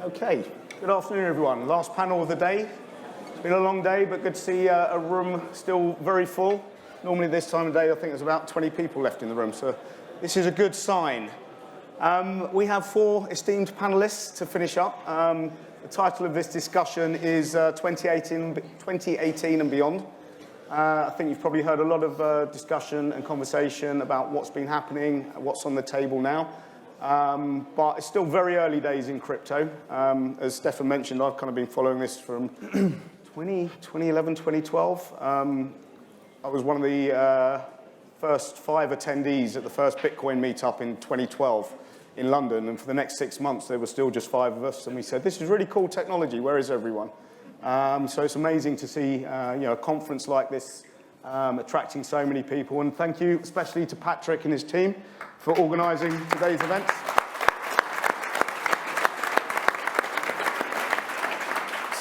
Okay, good afternoon everyone. Last panel of the day. It's been a long day, but good to see a room still very full. Normally this time of day I think there's about 20 people left in the room, so this is a good sign. We have 4 esteemed panelists to finish up. The title of this discussion is 2018 and beyond. I think you've probably heard a lot of discussion and conversation about what's been happening, what's on the table now. But it's still very early days in crypto. As Stefan mentioned, I've kind of been following this from 2011, 2012. I was one of the first 5 attendees at the first Bitcoin meetup in 2012 in London. And for the next 6 months, there were still just 5 of us. And we said, this is really cool technology. Where is everyone? So it's amazing to see a conference like this attracting so many people. And thank you especially to Patrick and his team for organising today's event.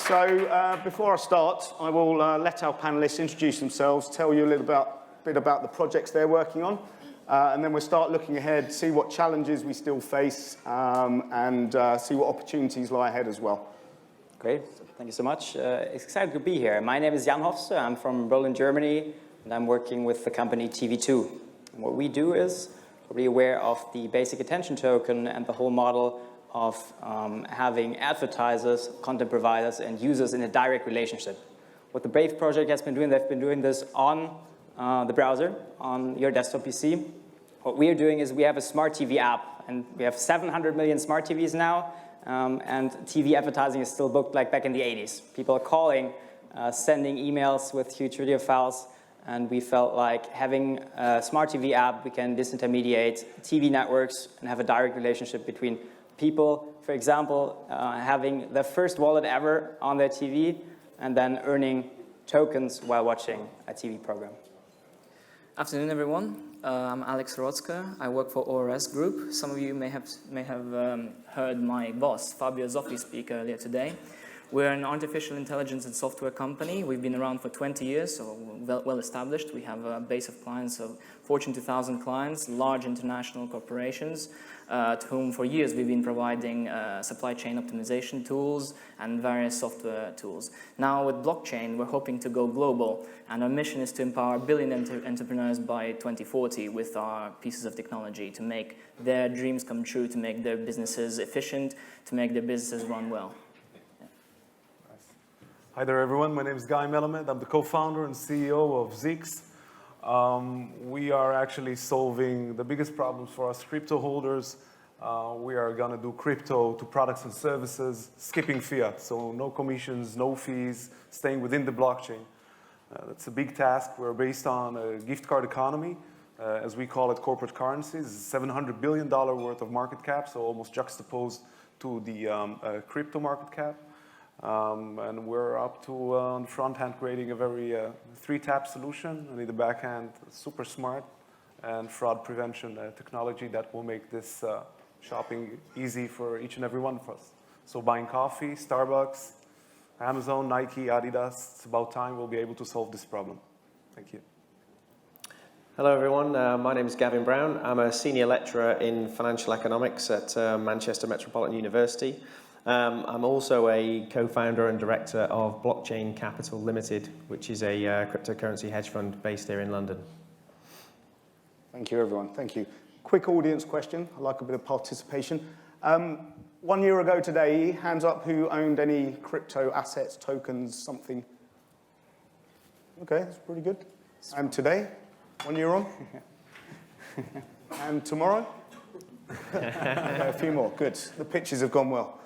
So before I start, I will let our panellists introduce themselves, tell you a little bit about the projects they're working on, and then we'll start looking ahead, see what challenges we still face, and see what opportunities lie ahead as well. Great, thank you so much. It's excited to be here. My name is Jan Hofste. I'm from Berlin, Germany, and I'm working with the company TV2. And what we do is, probably aware of the basic attention token and the whole model of having advertisers, content providers, and users in a direct relationship. What the Brave project has been doing, they've been doing this on the browser, on your desktop PC. What we are doing is we have a smart TV app, and we have 700 million smart TVs now, and TV advertising is still booked like back in the 80s. People are calling, sending emails with huge video files, and we felt like having a smart TV app, we can disintermediate TV networks and have a direct relationship between people, for example, having the first wallet ever on their TV and then earning tokens while watching a TV program. Afternoon, everyone. I'm Alex Rotzka. I work for ORS Group. Some of you may have heard my boss, Fabio Zoffi, speak earlier today. We're an artificial intelligence and software company. We've been around for 20 years, so well established. We have a base of clients of Fortune 2000 clients, large international corporations, to whom for years we've been providing supply chain optimization tools and various software tools. Now with blockchain, we're hoping to go global, and our mission is to empower a billion entrepreneurs by 2040 with our pieces of technology to make their dreams come true, to make their businesses efficient, to make their businesses run well. Hi there, everyone. My name is Melamed. I'm the co-founder and CEO of Zeex. We are actually solving the biggest problems for us crypto holders. We are going to do crypto to products and services, skipping fiat. So no commissions, no fees, staying within the blockchain. That's a big task. We're based on a gift card economy, as we call it, corporate currencies. It's $700 billion worth of market cap, so almost juxtaposed to the crypto market cap. And we're up to, on the front hand, creating a very 3-tap solution, and in the back end, super smart and fraud prevention technology that will make this shopping easy for each and every one of us. So buying coffee, Starbucks, Amazon, Nike, Adidas, it's about time we'll be able to solve this problem. Thank you. Hello everyone, my name is Gavin Brown. I'm a senior lecturer in financial economics at Manchester Metropolitan University. I'm also a co-founder and director of Blockchain Capital Limited, which is a cryptocurrency hedge fund based here in London. Thank you, everyone. Thank you. Quick audience question. I like a bit of participation. 1 year ago today, hands up who owned any crypto assets, tokens, something. Okay, that's pretty good. And today, 1 year on? And tomorrow? Okay, a few more. Good. The pitches have gone well.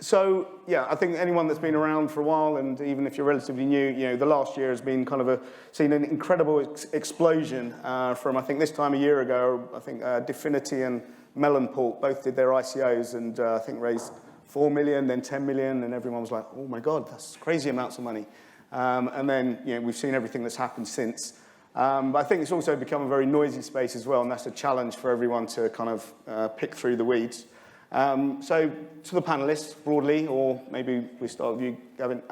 So, yeah, I think anyone that's been around for a while, and even if you're relatively new, the last year has been kind of seen an incredible explosion from, I think, this time a year ago. I think Definity and Melamed both did their ICOs and I think raised 4 million, then 10 million, and everyone was like, oh my God, that's crazy amounts of money. And then, we've seen everything that's happened since. But I think it's also become a very noisy space as well, and that's a challenge for everyone to kind of pick through the weeds. So to the panelists broadly, or maybe we start with you, Gavin,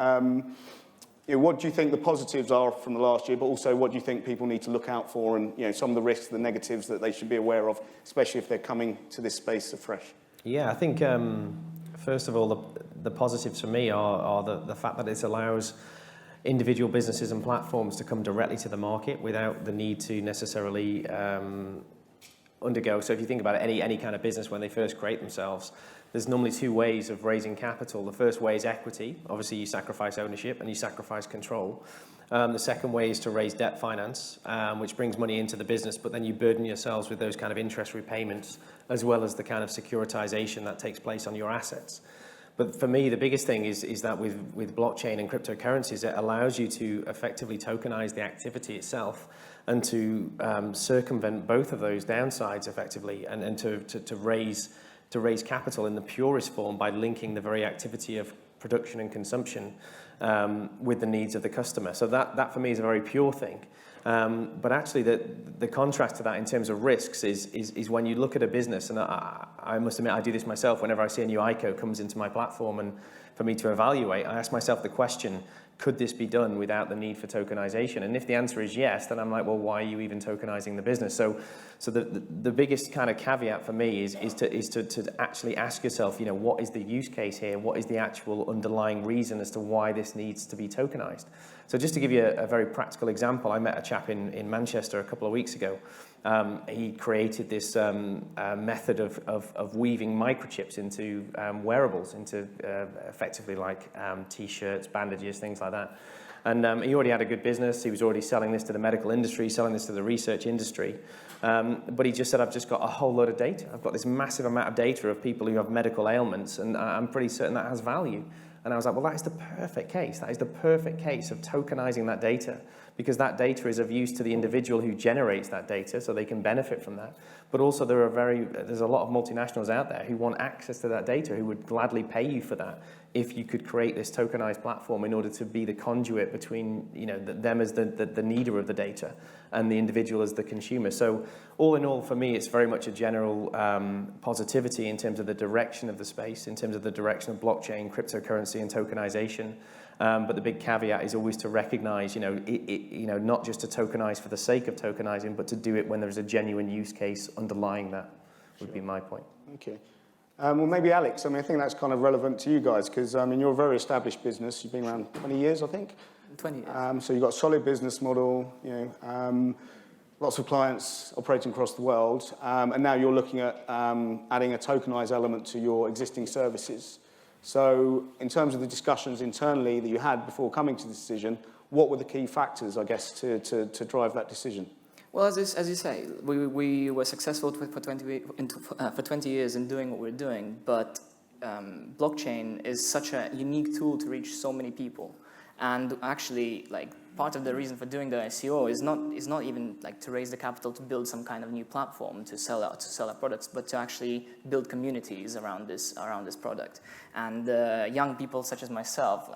what do you think the positives are from the last year, but also what do you think people need to look out for, and some of the risks, the negatives that they should be aware of, especially if they're coming to this space afresh? Yeah, I think First of all, the positives for me are the fact that it allows individual businesses and platforms to come directly to the market without the need to necessarily undergo. So if you think about it, any kind of business when they first create themselves, there's normally two ways of raising capital. The first way is equity. Obviously, you sacrifice ownership and you sacrifice control. The second way is to raise debt finance, which brings money into the business, but then you burden yourselves with those kind of interest repayments, as well as the kind of securitization that takes place on your assets. But for me, the biggest thing is that with blockchain and cryptocurrencies, it allows you to effectively tokenize the activity itself and to circumvent both of those downsides effectively, and to raise capital in the purest form by linking the very activity of production and consumption with the needs of the customer. So that for me is a very pure thing. But actually the contrast to that in terms of risks is when you look at a business, and I must admit I do this myself whenever I see a new ICO comes into my platform, and for me to evaluate, I ask myself the question, could this be done without the need for tokenization? And if the answer is yes, then I'm like, well, why are you even tokenizing the business? So the biggest kind of caveat for me is to actually ask yourself, what is the use case here? What is the actual underlying reason as to why this needs to be tokenized? So just to give you a very practical example, I met a chap in Manchester a couple of weeks ago. He created this method of weaving microchips into wearables, into effectively like T-shirts, bandages, things like that. And he already had a good business. He was already selling this to the medical industry, selling this to the research industry. But he just said, I've just got a whole load of data. I've got this massive amount of data of people who have medical ailments, and I'm pretty certain that has value. And I was like, well, that is the perfect case. That is the perfect case of tokenizing that data, because that data is of use to the individual who generates that data, so they can benefit from that. But also there's a lot of multinationals out there who want access to that data, who would gladly pay you for that if you could create this tokenized platform in order to be the conduit between them as the needer of the data and the individual as the consumer. So all in all, for me, it's very much a general positivity in terms of the direction of the space, in terms of the direction of blockchain, cryptocurrency, and tokenization. But the big caveat is always to recognize, not just to tokenize for the sake of tokenizing, but to do it when there's a genuine use case underlying that, would be my point. Okay. Well, maybe Alex, I think that's kind of relevant to you guys, because, you're a very established business. You've been around 20 years, I think. 20 years. So you've got a solid business model, lots of clients operating across the world, and now you're looking at adding a tokenized element to your existing services. So in terms of the discussions internally that you had before coming to the decision, what were the key factors, I guess, to drive that decision? Well, as you say, we were successful for 20 years in doing what we're doing, but blockchain is such a unique tool to reach so many people. And actually, part of the reason for doing the ICO is not even to raise the capital to build some kind of new platform to sell our products, but to actually build communities around this product. And young people such as myself,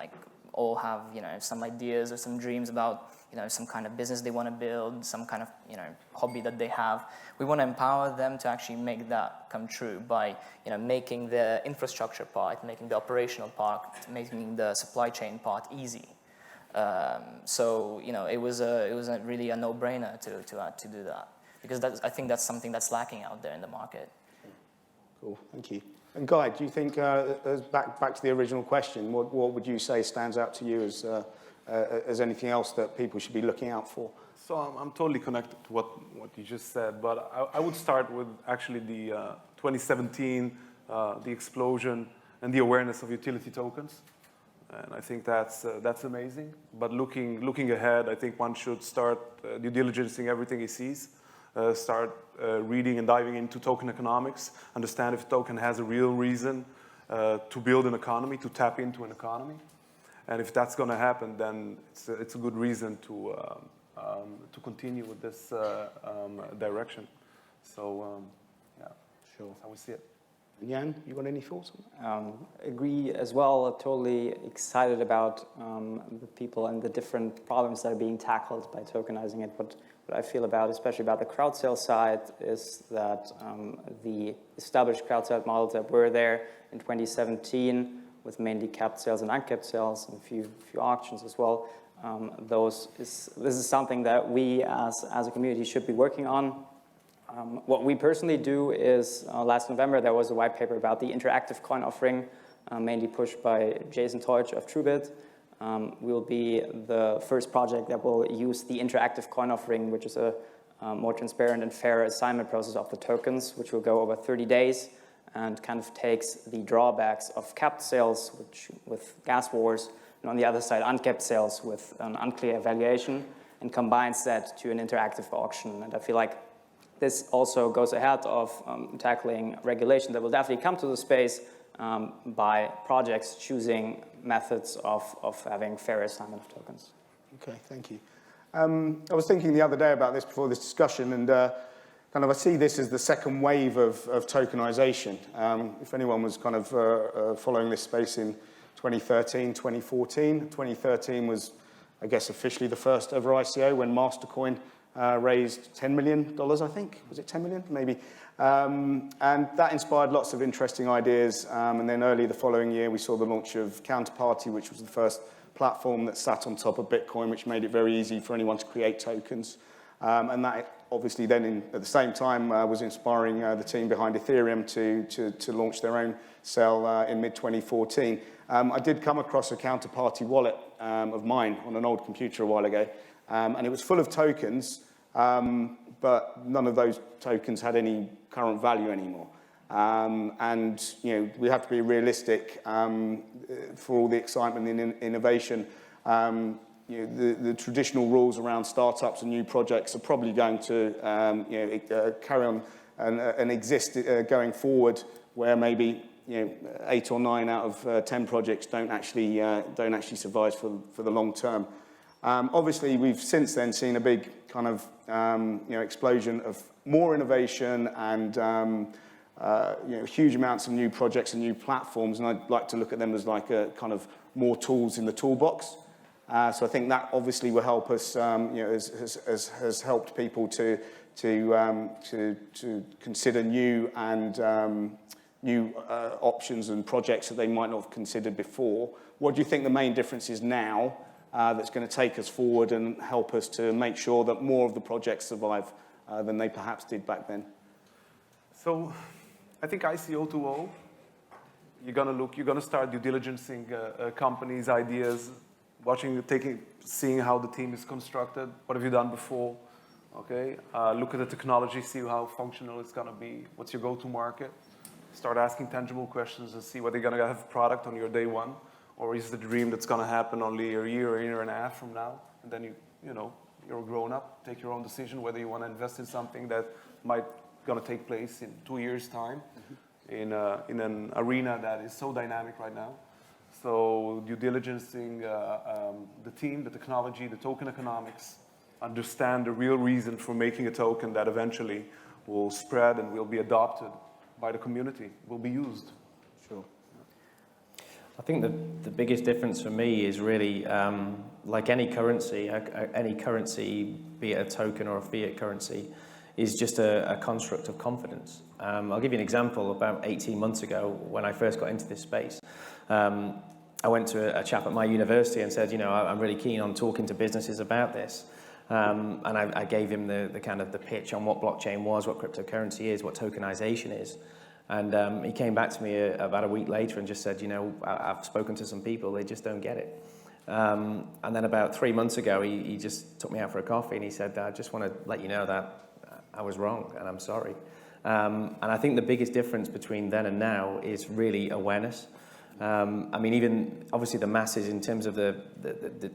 all have some ideas or some dreams about some kind of business they want to build, some kind of hobby that they have. We want to empower them to actually make that come true by making the infrastructure part, making the operational part, making the supply chain part easy. So it was really a no-brainer to do that, because I think that's something that's lacking out there in the market. Cool, thank you. And Guy, do you think, back to the original question, what would you say stands out to you as anything else that people should be looking out for? So I'm totally connected to what you just said, but I would start with actually the 2017, the explosion and the awareness of utility tokens. And I think that's amazing. But looking ahead, I think one should start due diligencing everything he sees, start reading and diving into token economics, understand if a token has a real reason to build an economy, to tap into an economy. And if that's going to happen, then it's a good reason to continue with this direction. So, yeah, sure. That's how we see it. Jan, you got any thoughts on that? Agree as well. Totally excited about the people and the different problems that are being tackled by tokenizing it. What I feel about, especially about the crowd sale side, is that the established crowd sale models that were there in 2017, with mainly capped sales and uncapped sales and a few auctions as well, this is something that we as a community should be working on. What we personally do is, last November, there was a white paper about the interactive coin offering mainly pushed by Jason Teutsch of TrueBit. We'll be the first project that will use the interactive coin offering, which is a more transparent and fair assignment process of the tokens, which will go over 30 days and kind of takes the drawbacks of capped sales, which with gas wars, and on the other side, uncapped sales with an unclear valuation, and combines that to an interactive auction. And I feel like this also goes ahead of tackling regulation that will definitely come to the space by projects choosing methods of having fair assignment of tokens. Okay, thank you. I was thinking the other day about this before this discussion, and I see this as the second wave of tokenization. If anyone was kind of following this space in 2013, 2014, 2013 was, I guess, officially the first ever ICO when Mastercoin raised $10 million, I think. Was it 10 million? Maybe. And that inspired lots of interesting ideas. And then early the following year, we saw the launch of Counterparty, which was the first platform that sat on top of Bitcoin, which made it very easy for anyone to create tokens. And that obviously then, at the same time, was inspiring the team behind Ethereum to launch their own cell in mid-2014. I did come across a Counterparty wallet of mine on an old computer a while ago, and it was full of tokens, but none of those tokens had any current value anymore. And we have to be realistic for all the excitement and innovation. The traditional rules around startups and new projects are probably going to carry on and exist going forward, where maybe 8 or 9 out of 10 projects don't actually survive for the long term. Obviously, we've since then seen a big kind of explosion of more innovation and huge amounts of new projects and new platforms, and I'd like to look at them as like a kind of more tools in the toolbox. So I think that obviously will help us, has helped people to consider new and new options and projects that they might not have considered before. What do you think the main difference is now that's going to take us forward and help us to make sure that more of the projects survive than they perhaps did back then? So I think ICO 2.0, you're gonna start due diligencing companies' ideas, seeing how the team is constructed. What have you done before? Okay, look at the technology, see how functional it's gonna be. What's your go-to market? Start asking tangible questions and see whether you're gonna have a product on your day one, or is it a dream that's gonna happen only a year and a half from now? And then you're a grown up, take your own decision whether you want to invest in something that might gonna take place in 2 years' time, in an arena that is so dynamic right now. So due diligencing the team, the technology, the token economics, understand the real reason for making a token that eventually will spread and will be adopted by the community, will be used. Sure. I think the biggest difference for me is really, like any currency, be it a token or a fiat currency, is just a construct of confidence. I'll give you an example. About 18 months ago, when I first got into this space, I went to a chap at my university and said, I'm really keen on talking to businesses about this. And I gave him the kind of the pitch on what blockchain was, what cryptocurrency is, what tokenization is. And he came back to me about a week later and just said, I've spoken to some people, they just don't get it. And then about 3 months ago, he just took me out for a coffee and he said, I just want to let you know that I was wrong and I'm sorry. And I think the biggest difference between then and now is really awareness. Even obviously the masses in terms of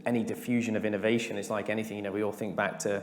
any diffusion of innovation is like anything. We all think back to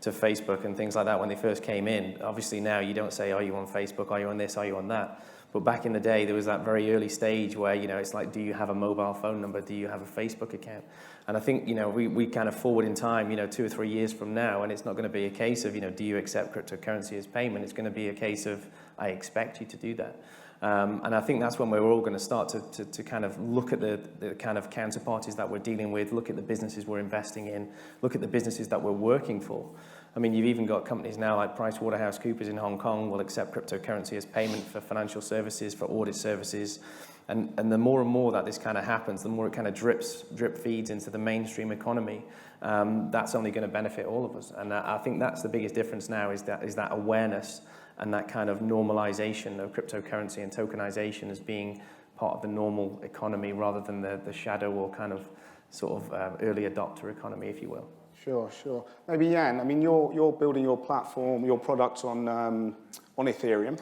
Facebook and things like that when they first came in. Obviously now you don't say, are you on Facebook? Are you on this? Are you on that? But back in the day, there was that very early stage where, it's like, do you have a mobile phone number? Do you have a Facebook account? And I think, we kind of forward in time, 2 or 3 years from now, and it's not going to be a case of, do you accept cryptocurrency as payment? It's going to be a case of, I expect you to do that. And I think that's when we're all going to start to kind of look at the kind of counterparties that we're dealing with, look at the businesses we're investing in, look at the businesses that we're working for. You've even got companies now like PricewaterhouseCoopers in Hong Kong will accept cryptocurrency as payment for financial services, for audit services. And the more and more that this kind of happens, the more it kind of drip feeds into the mainstream economy. That's only going to benefit all of us. And I think that's the biggest difference now is that awareness and that kind of normalization of cryptocurrency and tokenization as being part of the normal economy rather than the shadow or kind of sort of early adopter economy, if you will. Sure, sure. Maybe Jan, I mean, you're building your platform, your products on Ethereum.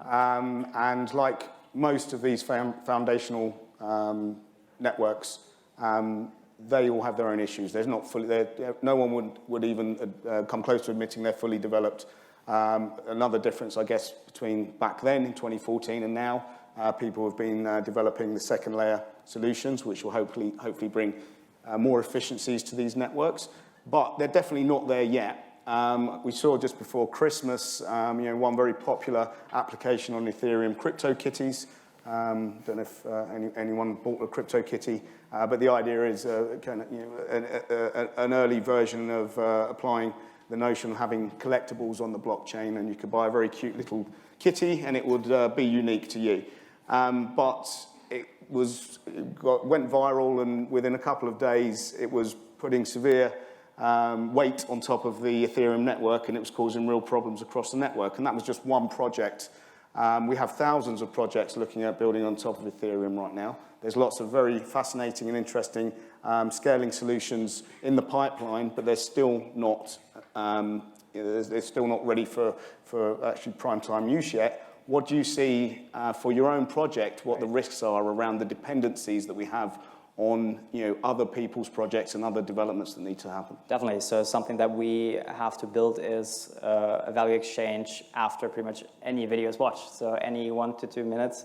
And like most of these foundational networks, they all have their own issues. There's not fully, no one would even come close to admitting they're fully developed. Another difference, I guess, between back then in 2014 and now, people have been developing the second layer solutions, which will hopefully bring more efficiencies to these networks. But they're definitely not there yet. We saw just before Christmas, one very popular application on Ethereum, CryptoKitties. Don't know if anyone bought a CryptoKitty, but the idea is kind of, an early version of applying the notion of having collectibles on the blockchain, and you could buy a very cute little kitty, and it would be unique to you. But it went viral, and within a couple of days, it was putting severe weight on top of the Ethereum network, and it was causing real problems across the network. And that was just one project. We have thousands of projects looking at building on top of Ethereum right now. There's lots of very fascinating and interesting scaling solutions in the pipeline, but they're still not ready for actually prime time use yet. What do you see for your own project? What the risks are around the dependencies that we have on other people's projects and other developments that need to happen? Definitely. So something that we have to build is a value exchange after pretty much any video is watched. So any 1 to 2 minutes,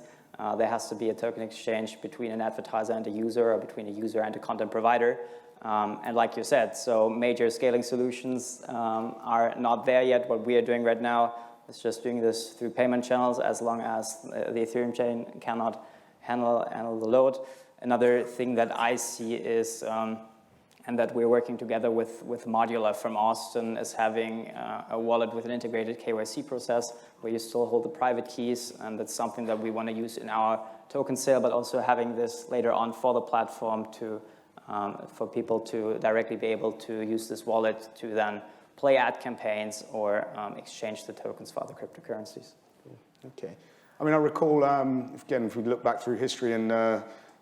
there has to be a token exchange between an advertiser and a user, or between a user and a content provider. And like you said, so major scaling solutions are not there yet. What we are doing right now is just doing this through payment channels, as long as the Ethereum chain cannot handle the load. Another thing that I see is, and that we're working together with Modular from Austin, is having a wallet with an integrated KYC process where you still hold the private keys, and that's something that we want to use in our token sale, but also having this later on for the platform to for people to directly be able to use this wallet to then play ad campaigns or exchange the tokens for other cryptocurrencies. Okay. I mean, I recall, again, if we look back through history and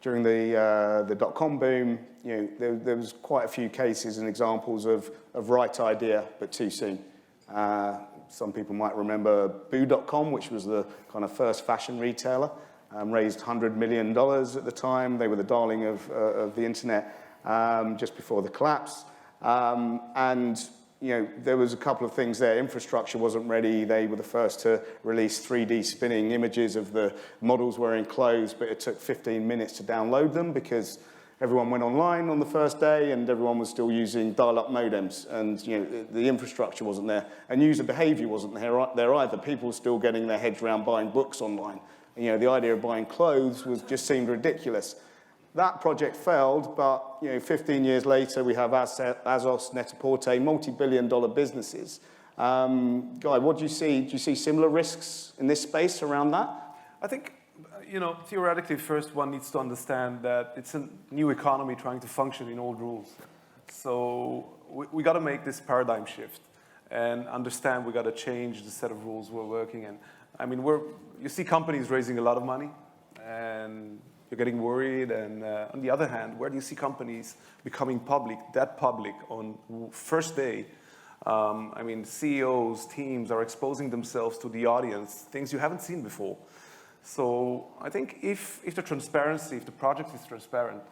during the dot-com boom, there was quite a few cases and examples of right idea, but too soon. Some people might remember Boo.com, which was the kind of first fashion retailer, raised $100 million at the time. They were the darling of the internet just before the collapse. And there was a couple of things there. Infrastructure wasn't ready. They were the first to release 3D spinning images of the models wearing clothes, but it took 15 minutes to download them because everyone went online on the first day and everyone was still using dial-up modems, and the infrastructure wasn't there. And user behavior wasn't there either. People were still getting their heads around buying books online. The idea of buying clothes just seemed ridiculous. That project failed, but 15 years later, we have Azos, Net-a-Porter, multi-billion-dollar businesses. Guy, what do you see? Do you see similar risks in this space around that? I think, theoretically, first one needs to understand that it's a new economy trying to function in old rules. So we got to make this paradigm shift and understand we got to change the set of rules we're working in. I mean, you see companies raising a lot of money, and you're getting worried. And on the other hand, where do you see companies becoming public on first day? I mean, CEOs, teams are exposing themselves to the audience, things you haven't seen before. So I think if the transparency, if the project is transparent,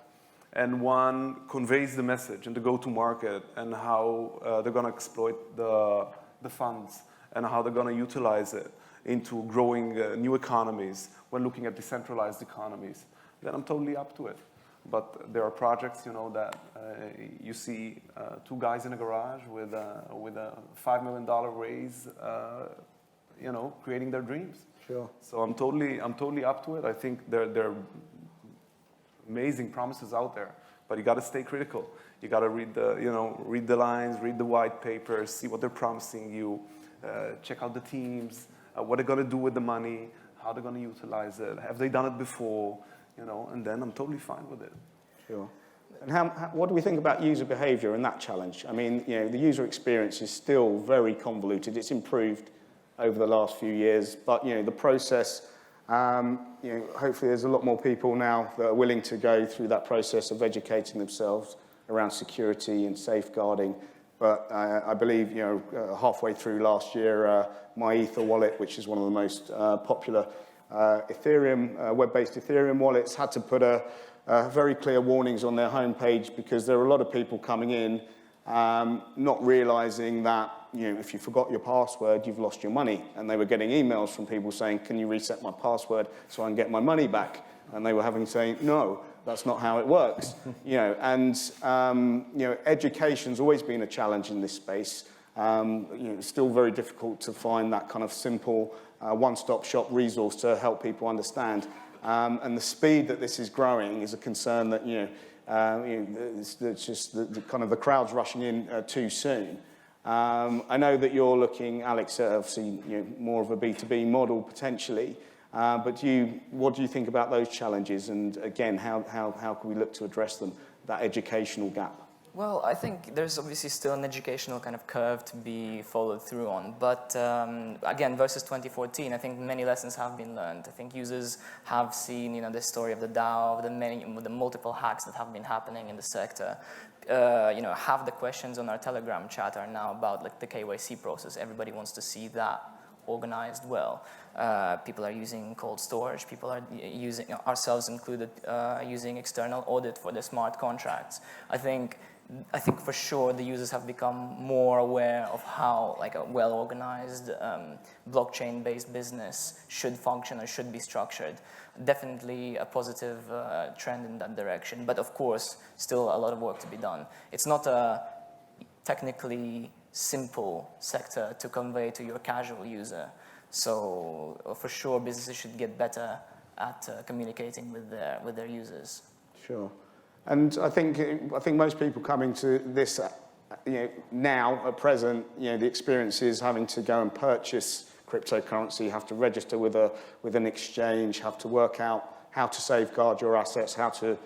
and one conveys the message and the go-to-market and how they're going to exploit the funds and how they're going to utilize it into growing new economies when looking at decentralized economies, then I'm totally up to it. But there are projects, that you see two guys in a garage with a $5 million raise, creating their dreams. Sure. So I'm totally up to it. I think there are amazing promises out there, but you got to stay critical. You got to read the lines, read the white papers, see what they're promising you, check out the teams, what they're going to do with the money, how they're going to utilize it, have they done it before, and then I'm totally fine with it. Sure. And what do we think about user behavior and that challenge? I mean, the user experience is still very convoluted. It's improved over the last few years, but the process Hopefully there's a lot more people now that are willing to go through that process of educating themselves around security and safeguarding. But I believe, halfway through last year, my Ether wallet, which is one of the most popular web-based Ethereum wallets, had to put very clear warnings on their homepage because there were a lot of people coming in not realizing that, if you forgot your password, you've lost your money. And they were getting emails from people saying, can you reset my password so I can get my money back? And they were having to say, no, that's not how it works. Education's always been a challenge in this space. It's still very difficult to find that kind of simple one-stop shop resource to help people understand. And the speed that this is growing is a concern that, it's just the crowd's rushing in too soon. I know that you're looking, Alex, at obviously more of a B2B model potentially. But what do you think about those challenges? And again, how can we look to address them, that educational gap? Well, I think there's obviously still an educational kind of curve to be followed through on. But again, versus 2014, I think many lessons have been learned. I think users have seen, the story of the DAO, the multiple hacks that have been happening in the sector. Half the questions on our Telegram chat are now about the KYC process. Everybody wants to see that organized well. People are using cold storage. People are using, ourselves included, using external audit for their smart contracts. I think for sure the users have become more aware of how a well-organized blockchain-based business should function or should be structured. Definitely a positive trend in that direction, but of course still a lot of work to be done. It's not a technically simple sector to convey to your casual user. So for sure businesses should get better at communicating with their users. Sure. And I think most people coming to this, now at present, the experience is having to go and purchase cryptocurrency, have to register with an exchange, have to work out how to safeguard your assets, how to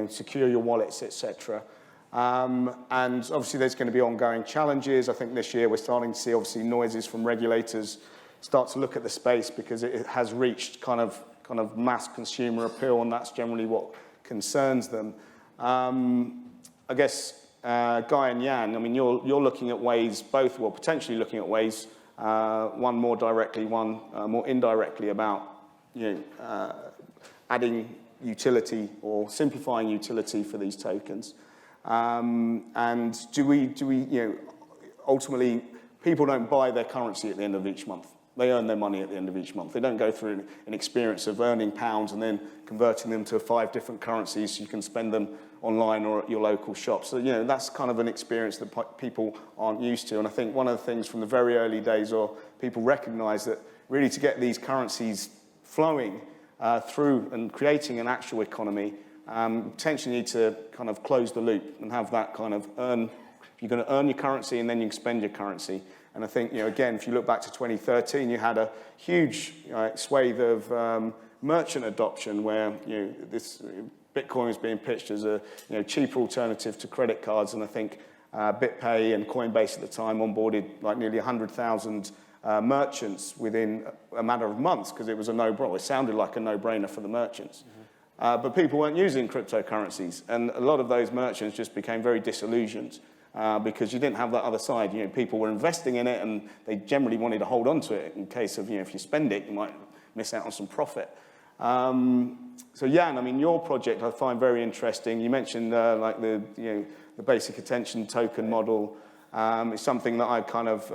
secure your wallets, etc. And obviously there's going to be ongoing challenges. I think this year we're starting to see obviously noises from regulators start to look at the space because it has reached kind of mass consumer appeal, and that's generally what concerns them. I guess Guy and Jan, you're looking at ways, potentially looking at ways, one more directly, one more indirectly about adding utility or simplifying utility for these tokens. And do we ultimately, people don't buy their currency at the end of each month. They earn their money at the end of each month. They don't go through an experience of earning pounds and then converting them to 5 different currencies so you can spend them online or at your local shop. So, that's kind of an experience that people aren't used to. And I think one of the things from the very early days, or people recognize that really to get these currencies flowing through and creating an actual economy, potentially need to kind of close the loop and have that kind of you're going to earn your currency and then you can spend your currency. And I think, again, if you look back to 2013, you had a huge swathe of merchant adoption where, this Bitcoin was being pitched as a cheaper alternative to credit cards. And I think BitPay and Coinbase at the time onboarded nearly 100,000 merchants within a matter of months because it was a no-brainer. It sounded like a no-brainer for the merchants. But people weren't using cryptocurrencies. And a lot of those merchants just became very disillusioned. Because you didn't have that other side. People were investing in it and they generally wanted to hold on to it in case of, if you spend it, you might miss out on some profit. So Jan, your project I find very interesting. You mentioned the basic attention token model. It's something that I kind of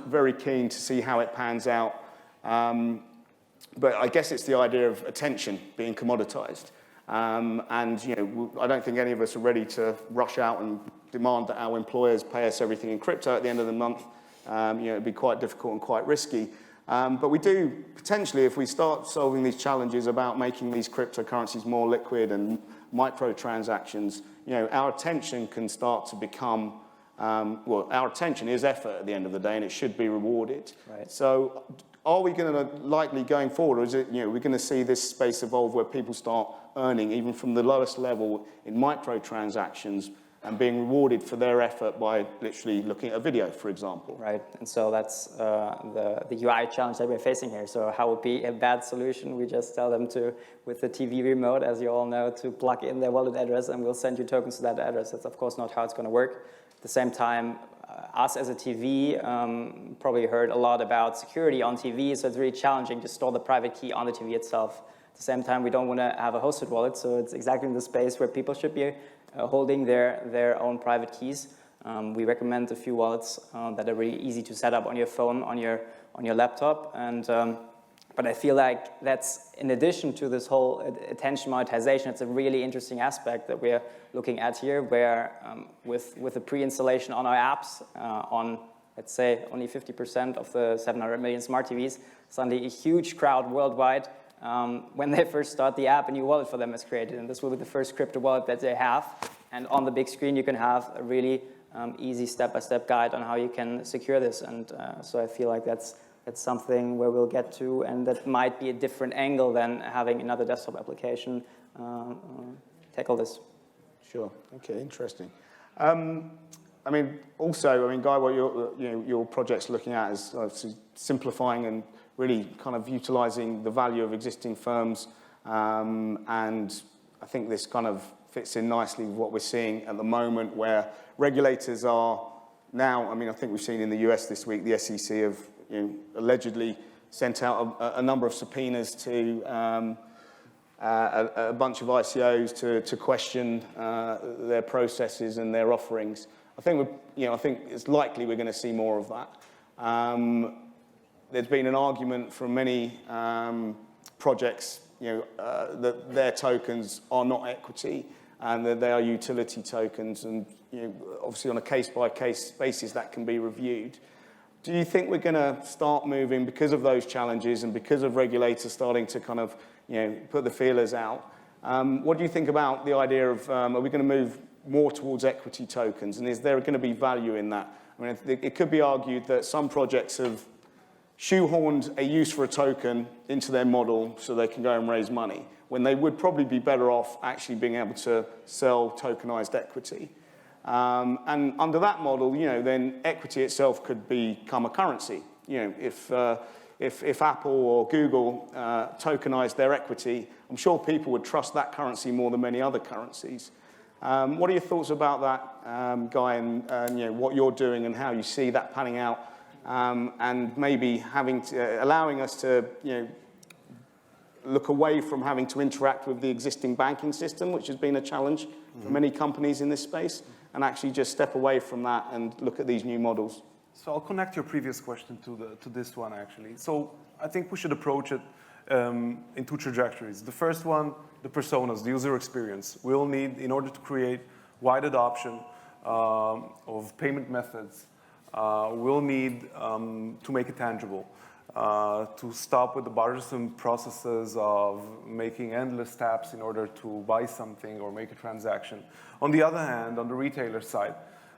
very keen to see how it pans out. But I guess it's the idea of attention being commoditized. And I don't think any of us are ready to rush out and demand that our employers pay us everything in crypto at the end of the month. It'd be quite difficult and quite risky. But we do, potentially, if we start solving these challenges about making these cryptocurrencies more liquid and microtransactions, our attention can start to become, our attention is effort at the end of the day, and it should be rewarded. Right. So are we going to likely going forward, or is it, we're going to see this space evolve where people start earning, even from the lowest level in microtransactions, and being rewarded for their effort by literally looking at a video, for example. Right, and so that's the UI challenge that we're facing here. So how would be a bad solution? We just tell them to, with the TV remote, as you all know, to plug in their wallet address and we'll send you tokens to that address. That's of course not how it's going to work. At the same time, us as a TV probably heard a lot about security on TV, so it's really challenging to store the private key on the TV itself. At the same time, we don't want to have a hosted wallet, so it's exactly in the space where people should be holding their own private keys. We recommend a few wallets that are really easy to set up on your phone, on your laptop, and but I feel like that's, in addition to this whole attention monetization, it's a really interesting aspect that we're looking at here, where with the pre-installation on our apps, on, let's say, only 50% of the 700 million smart TVs, suddenly a huge crowd worldwide, when they first start the app, a new wallet for them is created, and this will be the first crypto wallet that they have. And on the big screen, you can have a really easy step-by-step guide on how you can secure this, and so I feel like that's something where we'll get to, and that might be a different angle than having another desktop application tackle this. Sure. Okay. Interesting. I mean, also, I mean, Guy, what your project's looking at is obviously simplifying and really kind of utilising the value of existing firms, and I think this kind of fits in nicely with what we're seeing at the moment, where regulators are now. I mean, I think we've seen in the US this week, the SEC have allegedly sent out a number of subpoenas to a bunch of ICOs to question their processes and their offerings. I think I think it's likely we're going to see more of that. There's been an argument from many projects, that their tokens are not equity and that they are utility tokens, and obviously on a case-by-case basis that can be reviewed. Do you think we're going to start moving, because of those challenges and because of regulators starting to kind of put the feelers out? What do you think about the idea of are we going to move more towards equity tokens, and is there going to be value in that? I mean, it could be argued that some projects have shoehorned a use for a token into their model so they can go and raise money, when they would probably be better off actually being able to sell tokenized equity. And under that model, then equity itself could become a currency. If Apple or Google tokenized their equity, I'm sure people would trust that currency more than many other currencies. What are your thoughts about that, Guy, and what you're doing and how you see that panning out, and maybe allowing us to look away from having to interact with the existing banking system, which has been a challenge for many companies in this space, and actually just step away from that and look at these new models? So I'll connect your previous question to this one, actually. So I think we should approach it in two trajectories. The first one, the personas, the user experience. We'll need, in order to create wide adoption of payment methods, we'll need to make it tangible, to stop with the bothersome processes of making endless taps in order to buy something or make a transaction. On the other hand, on the retailer side,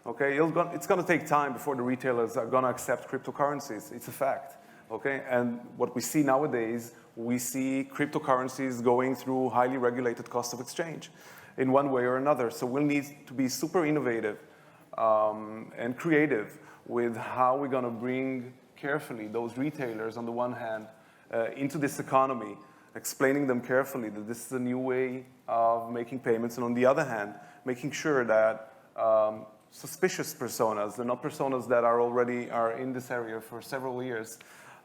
okay, it's going to take time before the retailers are going to accept cryptocurrencies. It's a fact, okay? And what we see nowadays, we see cryptocurrencies going through highly regulated cost of exchange in one way or another. So we'll need to be super innovative and creative with how we're going to bring carefully those retailers, on the one hand, into this economy, explaining them carefully that this is a new way of making payments, and on the other hand, making sure that suspicious personas, they're not personas that are in this area for several years,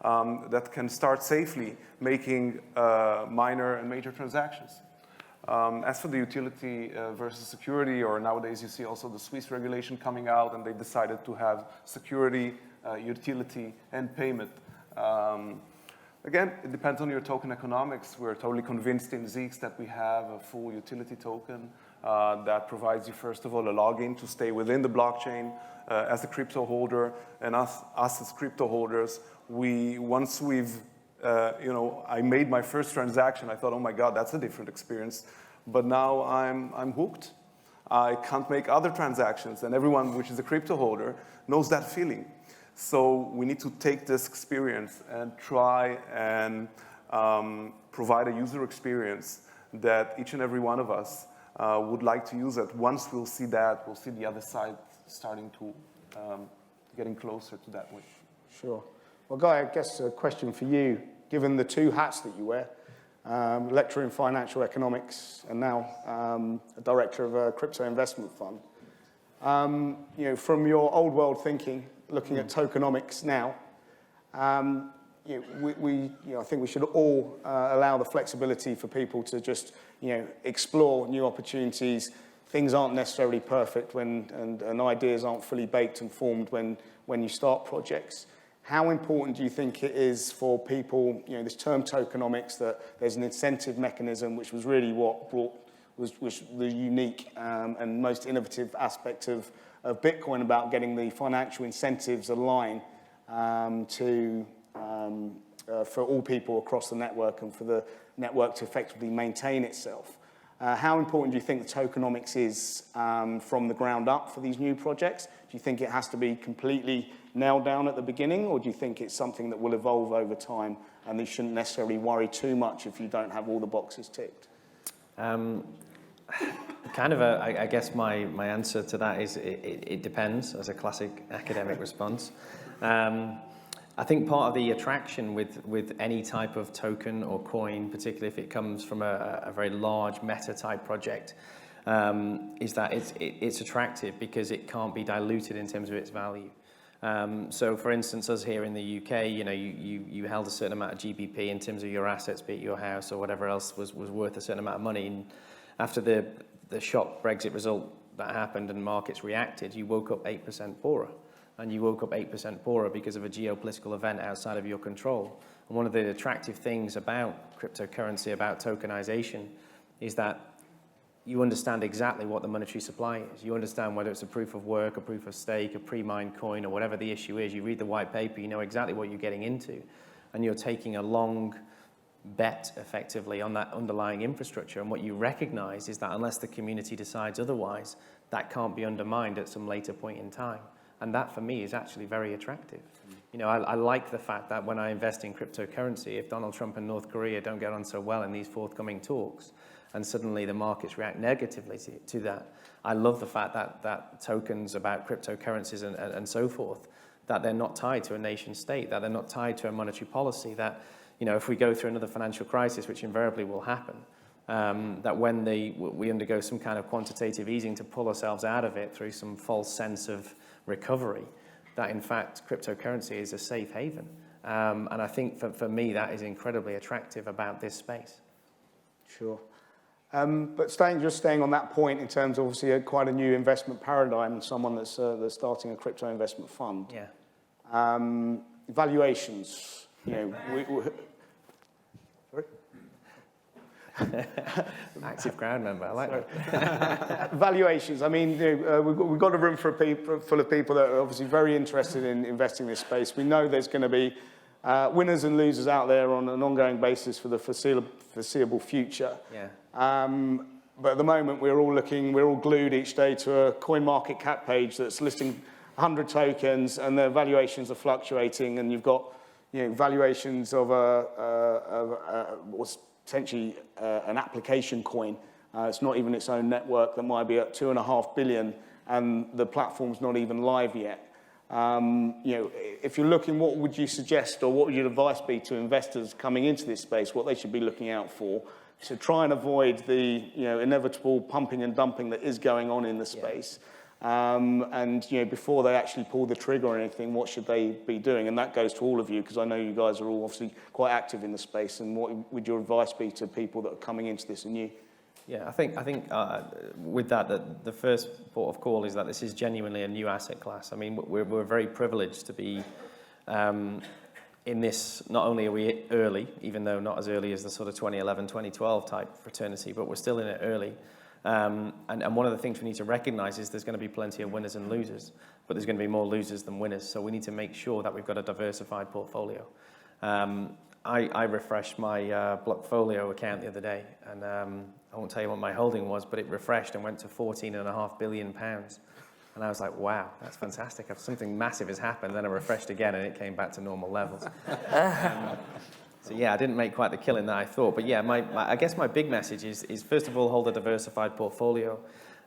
that can start safely making minor and major transactions. As for the utility versus security, or nowadays you see also the Swiss regulation coming out, and they decided to have security, utility, and payment. Again, it depends on your token economics. We're totally convinced in Zeex that we have a full utility token that provides you, first of all, a login to stay within the blockchain as a crypto holder, and us as crypto holders, I made my first transaction, I thought, oh my God, that's a different experience. But now I'm hooked. I can't make other transactions, and everyone which is a crypto holder knows that feeling. So we need to take this experience and try and provide a user experience that each and every one of us would like to use it. Once we'll see that, we'll see the other side starting to getting closer to that way. Sure. Well, Guy, I guess a question for you, given the two hats that you wear, lecturer in financial economics and now a director of a crypto investment fund. From your old world thinking, looking at tokenomics now, I think we should all allow the flexibility for people to just, explore new opportunities. Things aren't necessarily perfect and ideas aren't fully baked and formed when you start projects. How important do you think it is for people, this term tokenomics, that there's an incentive mechanism, which was really what was the unique and most innovative aspect of Bitcoin, about getting the financial incentives aligned for all people across the network and for the network to effectively maintain itself. How important do you think the tokenomics is from the ground up for these new projects? Do you think it has to be completely nailed down at the beginning, or do you think it's something that will evolve over time and you shouldn't necessarily worry too much if you don't have all the boxes ticked? I guess my answer to that is it depends, as a classic academic response. I think part of the attraction with any type of token or coin, particularly if it comes from a very large meta-type project, is that it's attractive because it can't be diluted in terms of its value. So, for instance, us here in the UK, you held a certain amount of GBP in terms of your assets, be it your house or whatever else was worth a certain amount of money. And after the shock Brexit result that happened and markets reacted, you woke up 8% poorer. And you woke up 8% poorer because of a geopolitical event outside of your control. And one of the attractive things about cryptocurrency, about tokenization, is that you understand exactly what the monetary supply is. You understand whether it's a proof of work, a proof of stake, a pre-mined coin, or whatever the issue is. You read the white paper, you know exactly what you're getting into. And you're taking a long bet, effectively, on that underlying infrastructure. And what you recognize is that unless the community decides otherwise, that can't be undermined at some later point in time. And that, for me, is actually very attractive. I like the fact that when I invest in cryptocurrency, if Donald Trump and North Korea don't get on so well in these forthcoming talks, and suddenly the markets react negatively to that, I love the fact that tokens about cryptocurrencies and so forth, that they're not tied to a nation state, that they're not tied to a monetary policy, that, if we go through another financial crisis, which invariably will happen, that when we undergo some kind of quantitative easing to pull ourselves out of it through some false sense of recovery, that in fact cryptocurrency is a safe haven. And I think for me that is incredibly attractive about this space. Sure. But staying on that point, in terms of obviously quite a new investment paradigm, and someone that's starting a crypto investment fund. Yeah. Valuations, Active crowd member, I like that. Valuations. I mean, we've got a room full of people that are obviously very interested in investing in this space. We know there's going to be winners and losers out there on an ongoing basis for the foreseeable future. Yeah. But at the moment, we're all glued each day to a CoinMarketCap page that's listing 100 tokens, and their valuations are fluctuating, and you've got valuations of what's essentially an application coin. It's not even its own network, that might be at 2.5 billion, and the platform's not even live yet. If you're looking, what would you suggest, or what would your advice be to investors coming into this space, what they should be looking out for to try and avoid the inevitable pumping and dumping that is going on in the space? And before they actually pull the trigger or anything, what should they be doing? And that goes to all of you, because I know you guys are all obviously quite active in the space. And what would your advice be to people that are coming into this and new? Yeah, I think with that, the first port of call is that this is genuinely a new asset class. I mean, we're very privileged to be in this. Not only are we early, even though not as early as the sort of 2011, 2012 type fraternity, but we're still in it early. And one of the things we need to recognize is there's going to be plenty of winners and losers, but there's going to be more losers than winners. So we need to make sure that we've got a diversified portfolio. I refreshed my Blockfolio account the other day, and I won't tell you what my holding was, but it refreshed and went to £14.5 billion. And I was like, wow, that's fantastic. Something massive has happened. Then I refreshed again, and it came back to normal levels. So yeah, I didn't make quite the killing that I thought. But yeah, I guess my big message is first of all, hold a diversified portfolio.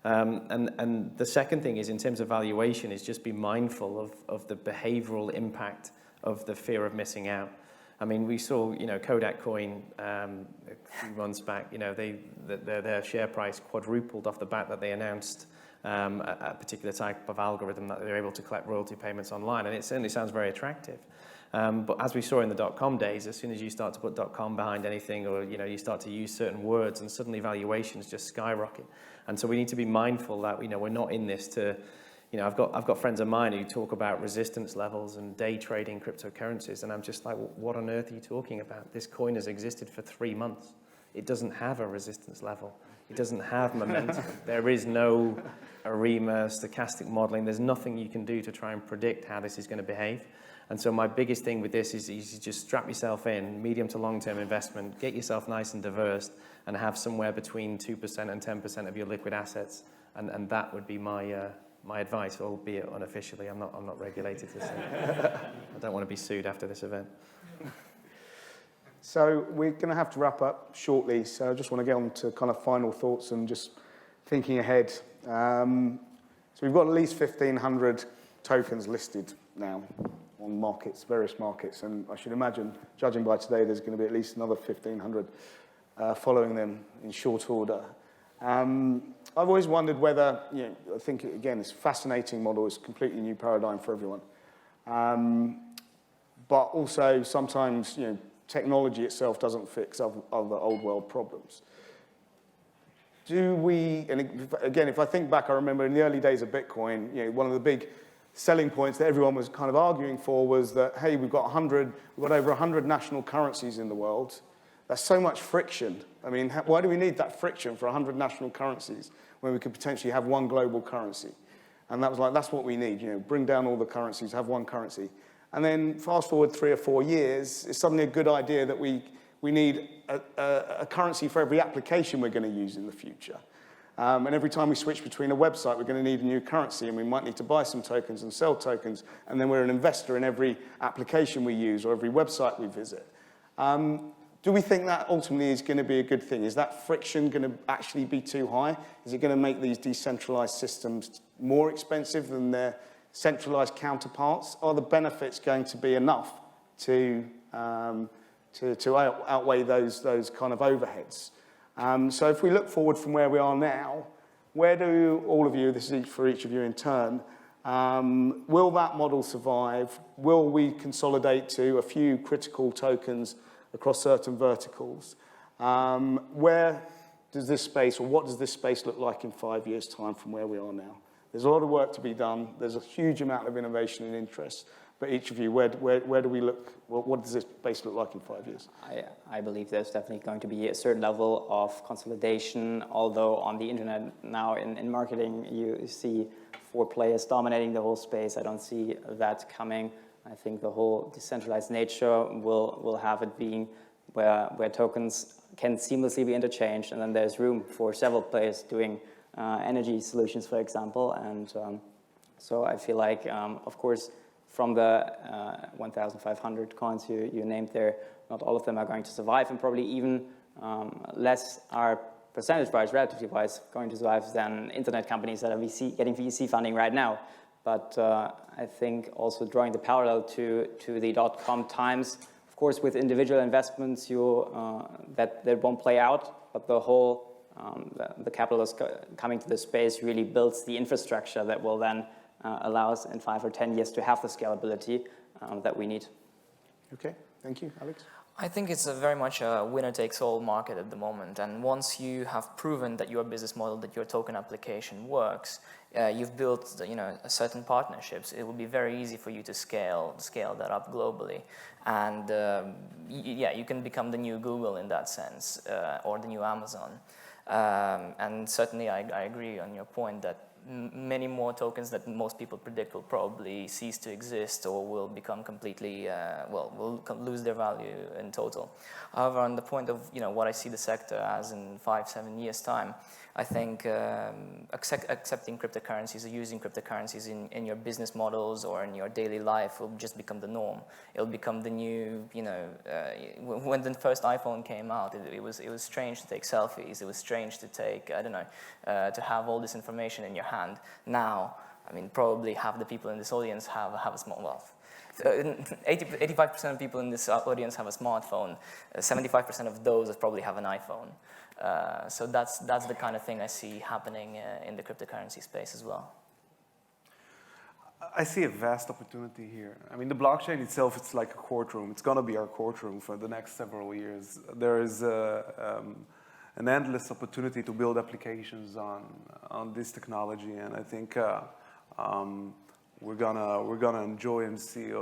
And the second thing is, in terms of valuation, is just be mindful of the behavioral impact of the fear of missing out. I mean, we saw, Kodak Coin a few months back, their share price quadrupled off the bat that they announced a particular type of algorithm that they're able to collect royalty payments online, and it certainly sounds very attractive. But as we saw in the dot-com days, as soon as you start to put .com behind anything, or you start to use certain words, and suddenly valuations just skyrocket. And so we need to be mindful that we're not in this to, I've got friends of mine who talk about resistance levels and day trading cryptocurrencies, and I'm just like, what on earth are you talking about? This coin has existed for 3 months. It doesn't have a resistance level. It doesn't have momentum. There is no ARIMA, stochastic modeling. There's nothing you can do to try and predict how this is going to behave. And so my biggest thing with this is you just strap yourself in, medium to long-term investment, get yourself nice and diverse, and have somewhere between 2% and 10% of your liquid assets. And that would be my advice, albeit unofficially. I'm not regulated to say. I don't want to be sued after this event. So we're going to have to wrap up shortly, so I just want to get on to kind of final thoughts and just thinking ahead. So we've got at least 1,500 tokens listed now on markets, various markets, and I should imagine, judging by today, there's going to be at least another 1,500 following them in short order. I've always wondered whether, I think, again, it's a fascinating model, it's a completely new paradigm for everyone. But also, sometimes, technology itself doesn't fix other old world problems. Do we, and again, if I think back, I remember in the early days of Bitcoin, one of the big selling points that everyone was kind of arguing for was that, hey, we've got over 100 national currencies in the world. That's so much friction. I mean, why do we need that friction for 100 national currencies when we could potentially have one global currency? And that was like, that's what we need, bring down all the currencies, have one currency. And then fast forward 3 or 4 years, it's suddenly a good idea that we need a currency for every application we're going to use in the future. And every time we switch between a website, we're going to need a new currency, and we might need to buy some tokens and sell tokens, and then we're an investor in every application we use or every website we visit. Do we think that ultimately is going to be a good thing? Is that friction going to actually be too high? Is it going to make these decentralized systems more expensive than their centralized counterparts? Are the benefits going to be enough to outweigh those kind of overheads? So if we look forward from where we are now, where do all of you, this is for each of you in turn, will that model survive? Will we consolidate to a few critical tokens across certain verticals? Where does this space, or what does this space look like in 5 years' time from where we are now? There's a lot of work to be done. There's a huge amount of innovation and interest. But each of you, where do we look? What does this space look like in 5 years? I believe there's definitely going to be a certain level of consolidation, although on the internet now in marketing you see 4 players dominating the whole space. I don't see that coming. I think the whole decentralized nature will have it being where tokens can seamlessly be interchanged, and then there's room for several players doing energy solutions, for example. And so I feel like, of course, from the 1,500 coins you named there, not all of them are going to survive, and probably even less are percentage-wise, relatively-wise, going to survive than internet companies that are getting VC funding right now. But I think also drawing the parallel to the .com times, of course, with individual investments, that won't play out, but the whole the capital coming to the space really builds the infrastructure that will then allow us in 5 or 10 years to have the scalability that we need. Okay, thank you. Alex? I think it's very much a winner-takes-all market at the moment, and once you have proven that your business model, that your token application works, you've built certain partnerships, it will be very easy for you to scale that up globally. And you can become the new Google in that sense, or the new Amazon. And certainly I agree on your point that many more tokens that most people predict will probably cease to exist or will become completely, lose their value in total. However, on the point of what I see the sector as in 5-7 years' time, I think accepting cryptocurrencies or using cryptocurrencies in your business models or in your daily life will just become the norm. It'll become the new, when the first iPhone came out, it was strange to take selfies. It was strange to take, to have all this information in your hand. Now, I mean, probably half the people in this audience have a small, 85% of people in this audience have a smartphone. 75% of those probably have an iPhone. So that's the kind of thing I see happening in the cryptocurrency space as well. I see a vast opportunity here. I mean, the blockchain itself, it's like a courtroom. It's going to be our courtroom for the next several years. There is an endless opportunity to build applications on this technology, and I think we're gonna enjoy and see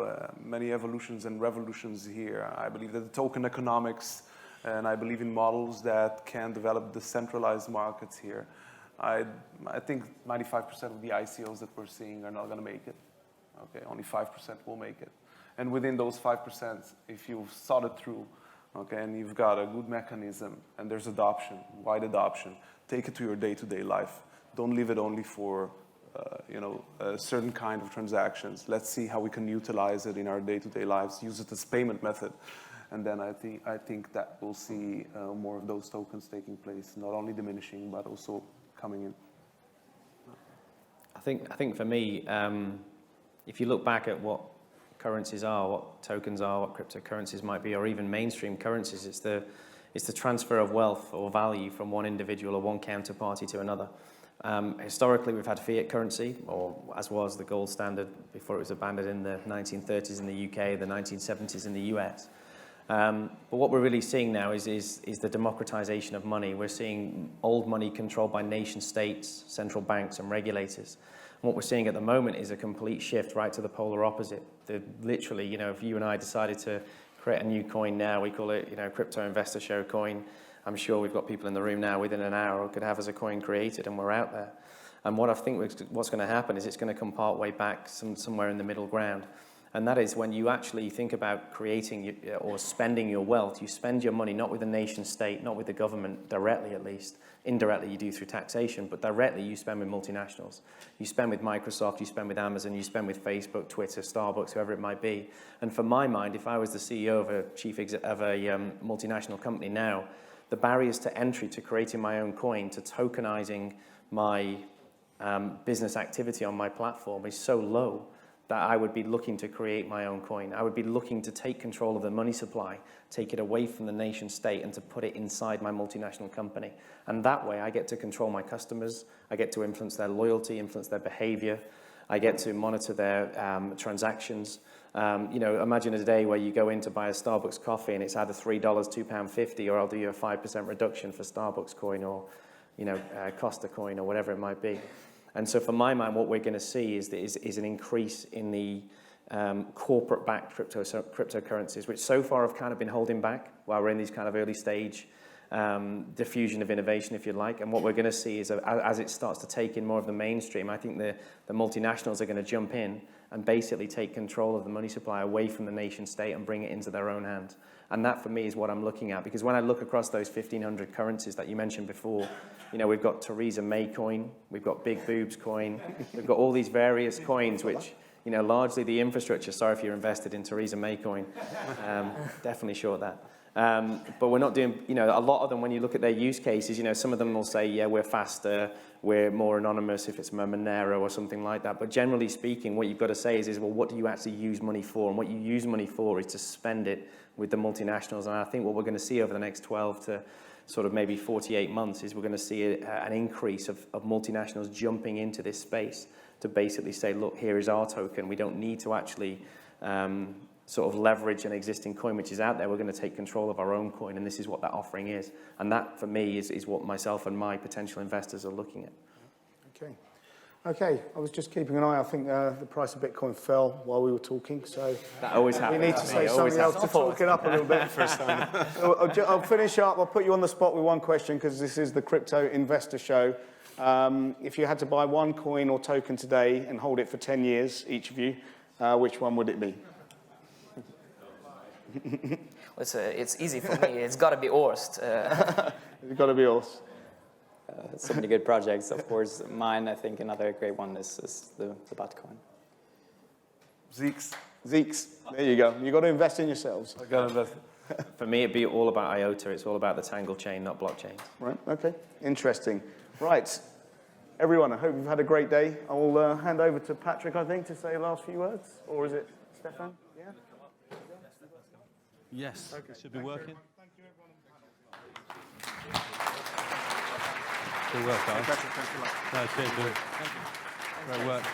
many evolutions and revolutions here. I believe that the token economics, and I believe in models that can develop decentralized markets here. I think 95% of the ICOs that we're seeing are not going to make it. Okay, only 5% will make it. And within those 5%, if you've thought it through, okay, and you've got a good mechanism, and there's adoption, wide adoption, take it to your day-to-day life. Don't leave it only for a certain kind of transactions. Let's see how we can utilize it in our day-to-day lives, use it as payment method. And then I think that we'll see more of those tokens taking place, not only diminishing, but also coming in. I think for me, if you look back at what currencies are, what tokens are, what cryptocurrencies might be, or even mainstream currencies, it's the transfer of wealth or value from one individual or one counterparty to another. Historically, we've had fiat currency, or as was the gold standard before it was abandoned in the 1930s in the UK, the 1970s in the US. But what we're really seeing now is the democratization of money. We're seeing old money controlled by nation states, central banks, and regulators. And what we're seeing at the moment is a complete shift right to the polar opposite. Literally, if you and I decided to create a new coin now, we call it, Crypto Investor Show coin. I'm sure we've got people in the room now within an hour who could have as a coin created, and we're out there. And what I think what's going to happen is it's going to come part way back somewhere in the middle ground. And that is when you actually think about creating or spending your wealth, you spend your money not with the nation state, not with the government directly at least. Indirectly you do through taxation, but directly you spend with multinationals. You spend with Microsoft, you spend with Amazon, you spend with Facebook, Twitter, Starbucks, whoever it might be. And for my mind, if I was the CEO of a multinational company now, the barriers to entry to creating my own coin, to tokenizing my business activity on my platform is so low that I would be looking to create my own coin. I would be looking to take control of the money supply, take it away from the nation state, and to put it inside my multinational company. And that way I get to control my customers, I get to influence their loyalty, influence their behavior, I get to monitor their transactions. Imagine a day where you go in to buy a Starbucks coffee and it's either $3, £2.50, or I'll do you a 5% reduction for Starbucks coin, or Costa coin, or whatever it might be. And so for my mind, what we're going to see is an increase in the corporate-backed cryptocurrencies, which so far have kind of been holding back while we're in these kind of early stage diffusion of innovation, if you like. And what we're going to see is, as it starts to take in more of the mainstream, I think the multinationals are going to jump in and basically take control of the money supply away from the nation state and bring it into their own hands. And that, for me, is what I'm looking at. Because when I look across those 1,500 currencies that you mentioned before, we've got Theresa May coin, we've got Big Boobs coin, we've got all these various coins which, largely the infrastructure, sorry if you're invested in Theresa May coin, definitely short that. But we're not doing, a lot of them, when you look at their use cases, some of them will say, yeah, we're faster, we're more anonymous if it's Monero or something like that. But generally speaking, what you've got to say is, well, what do you actually use money for? And what you use money for is to spend it with the multinationals. And I think what we're going to see over the next 12 to sort of maybe 48 months is we're going to see an increase of multinationals jumping into this space to basically say, look, here is our token. We don't need to actually sort of leverage an existing coin which is out there. We're going to take control of our own coin, and this is what that offering is. And that, for me, is what myself and my potential investors are looking at. Okay, I was just keeping an eye. I think the price of Bitcoin fell while we were talking, so that always happens. We need to say something else to talk it up a little bit. I'll finish up. I'll put you on the spot with one question, because this is the Crypto Investor Show. If you had to buy one coin or token today and hold it for 10 years, each of you, which one would it be? It's easy for me. It's got to be Orst. It's got to be yours. So many good projects. Of course, mine, I think another great one is the Bitcoin. Zeex. Zeex, there you go. You've got to invest in yourselves. I got invested. For me, it'd be all about IOTA. It's all about the Tangle chain, not blockchains. Right, okay, interesting. Right, everyone, I hope you've had a great day. I'll hand over to Patrick, I think, to say the last few words. Or is it Stefan? Yeah? Yes, Okay. it should be working. Thank you, everyone. Good work, guys. Patrick, thanks a lot. No, cheers, dude. Great work.